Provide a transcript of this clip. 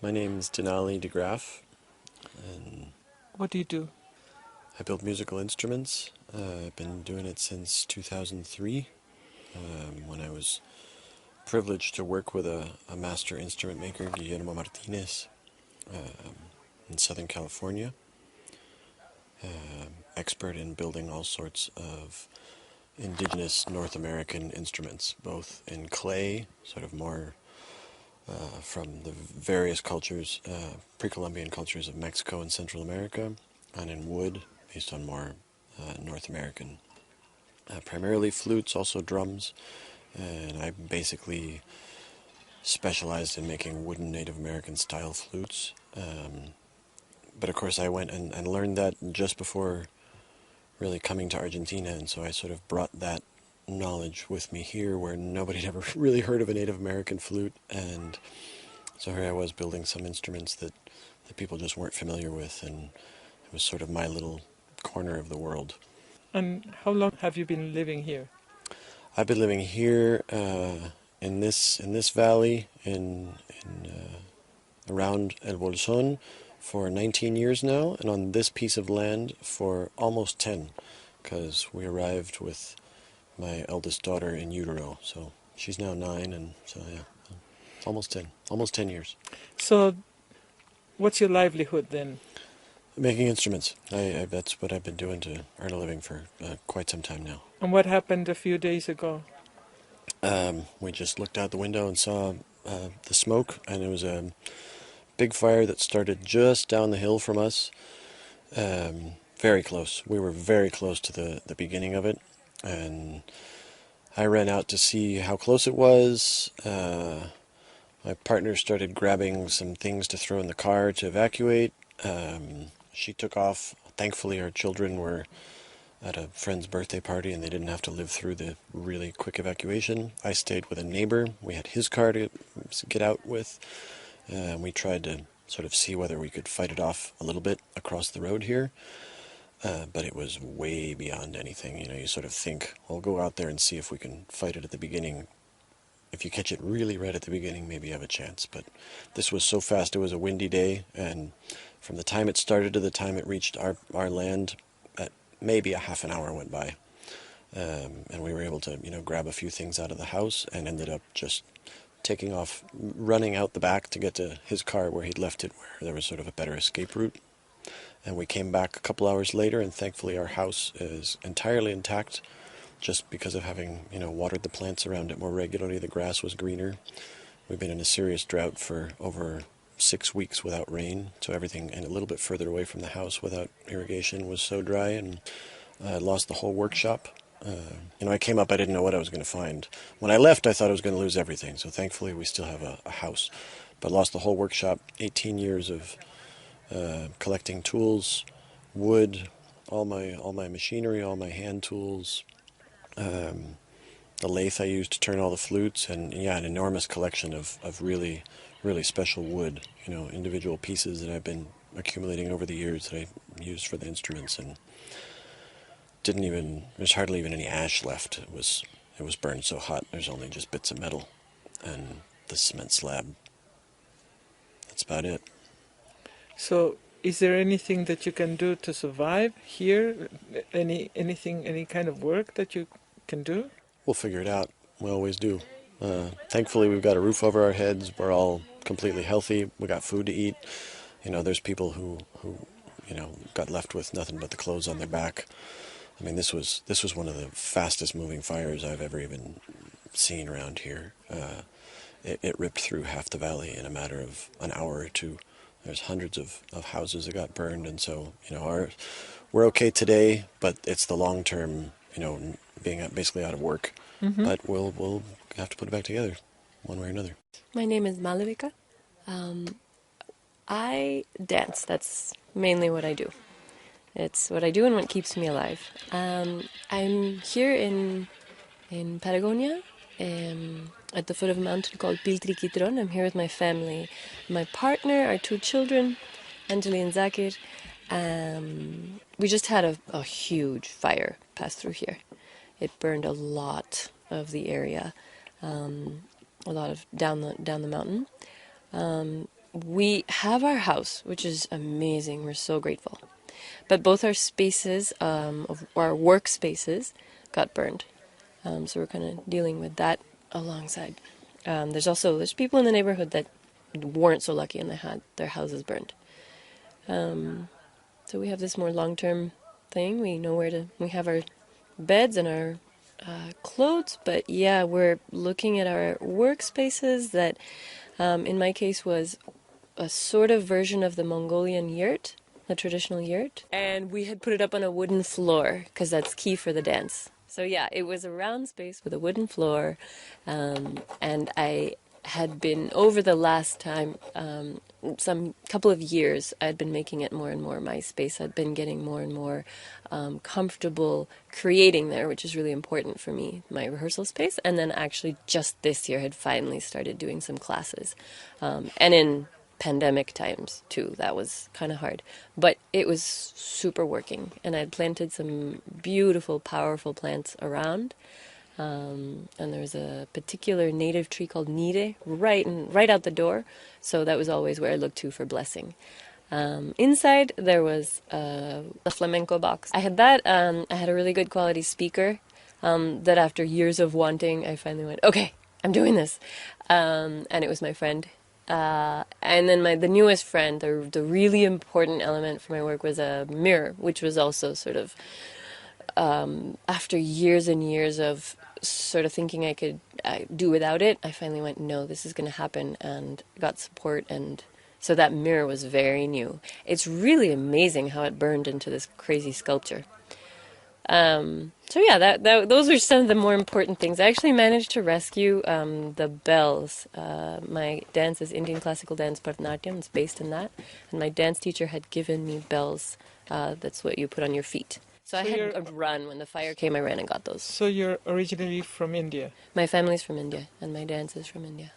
My name is Denali DEGRAF, and What do you do? I build musical instruments. I've been doing it since 2003, when I was privileged to work with a master instrument maker, Guillermo Martinez, in Southern California. Expert in building all sorts of indigenous North American instruments, both in clay, sort of more from the various cultures, pre-Columbian cultures of Mexico and Central America, and in wood, based on more North American. Primarily flutes, also drums, and I basically specialized in making wooden Native American style flutes. But of course I went and learned that just before really coming to Argentina, and so I sort of brought that knowledge with me here where nobody had ever really heard of a Native American flute, and so here I was building some instruments that people just weren't familiar with, and it was sort of my little corner of the world. And how long have you been living here? I've been living here in this valley around El Bolson for 19 years now, and on this piece of land for almost 10, because we arrived with my eldest daughter in utero, so she's now 9, and so yeah, almost 10 years. So, what's your livelihood then? Making instruments. That's what I've been doing to earn a living for quite some time now. And what happened a few days ago? We just looked out the window and saw the smoke, and it was a big fire that started just down the hill from us. Very close. We were very close to the beginning of it, and I ran out to see how close it was. My partner started grabbing some things to throw in the car to evacuate. She took off. Thankfully, our children were at a friend's birthday party and they didn't have to live through the really quick evacuation. I stayed with a neighbor. We had his car to get out with. We tried to sort of see whether we could fight it off a little bit across the road here. But it was way beyond anything. You know, you sort of think, well, go out there and see if we can fight it at the beginning. If you catch it really right at the beginning, maybe you have a chance. But this was so fast. It was a windy day, and from the time it started to the time it reached our land, maybe a half an hour went by. And we were able to, grab a few things out of the house and ended up just taking off, running out the back to get to his car where he'd left it, where there was sort of a better escape route. And we came back a couple hours later, and thankfully our house is entirely intact, just because of having, watered the plants around it more regularly. The grass was greener. We've been in a serious drought for over 6 weeks without rain, so everything and a little bit further away from the house without irrigation was so dry, and I lost the whole workshop. I came up, I didn't know what I was going to find. When I left, I thought I was going to lose everything, so thankfully we still have a house. But lost the whole workshop, 18 years of collecting tools, wood, all my machinery, all my hand tools, the lathe I used to turn all the flutes, and an enormous collection of really, really special wood, individual pieces that I've been accumulating over the years that I used for the instruments, and there's hardly even any ash left. It was burned so hot, there's only just bits of metal and the cement slab. That's about it. So, is there anything that you can do to survive here? Any kind of work that you can do? We'll figure it out. We always do. Thankfully, we've got a roof over our heads. We're all completely healthy. We got food to eat. There's people who got left with nothing but the clothes on their back. I mean, this was one of the fastest moving fires I've ever even seen around here. It ripped through half the valley in a matter of an hour or two. There's hundreds of houses that got burned, and so we're okay today, but it's the long term, being basically out of work. Mm-hmm. But we'll have to put it back together, one way or another. My name is Malavika. I dance. That's mainly what I do. It's what I do and what keeps me alive. I'm here in Patagonia, at the foot of a mountain called Piltriquitron. I'm here with my family, my partner, our 2 children, Anjali and Zakir. We just had a huge fire pass through here. It burned a lot of the area, a lot of down the mountain. we have our house, which is amazing. We're so grateful. But both our spaces, of our workspaces, got burned. So we're kind of dealing with that alongside. There's people in the neighborhood that weren't so lucky and they had their houses burned. So we have this more long-term thing. We know we have our beds and our clothes, but yeah, we're looking at our workspaces that, in my case, was a sort of version of the Mongolian yurt, the traditional yurt. And we had put it up on a wooden floor because that's key for the dance. So yeah, it was a round space with a wooden floor, and I had been, over the last time, some couple of years, I'd been making it more and more my space. I'd been getting more and more comfortable creating there, which is really important for me, my rehearsal space. And then actually just this year had finally started doing some classes. And in pandemic times too, that was kind of hard. But it was super working. And I'd planted some beautiful, powerful plants around. And there was a particular native tree called nire right out the door, so that was always where I looked to for blessing. Inside there was a flamenco box. I had that. I had a really good quality speaker that after years of wanting, I finally went, okay, I'm doing this. And it was my friend. And then the newest friend, the really important element for my work was a mirror, which was also sort of, after years and years of sort of thinking I could do without it, I finally went, no, this is going to happen, and got support. And so that mirror was very new. It's really amazing how it burned into this crazy sculpture. So yeah, those are some of the more important things. I actually managed to rescue the bells. My dance is Indian classical dance, Bharatanatyam. It's based in that. And my dance teacher had given me bells. That's what you put on your feet. So I had a run. When the fire came, I ran and got those. So you're originally from India? My family's from India, and my dance is from India.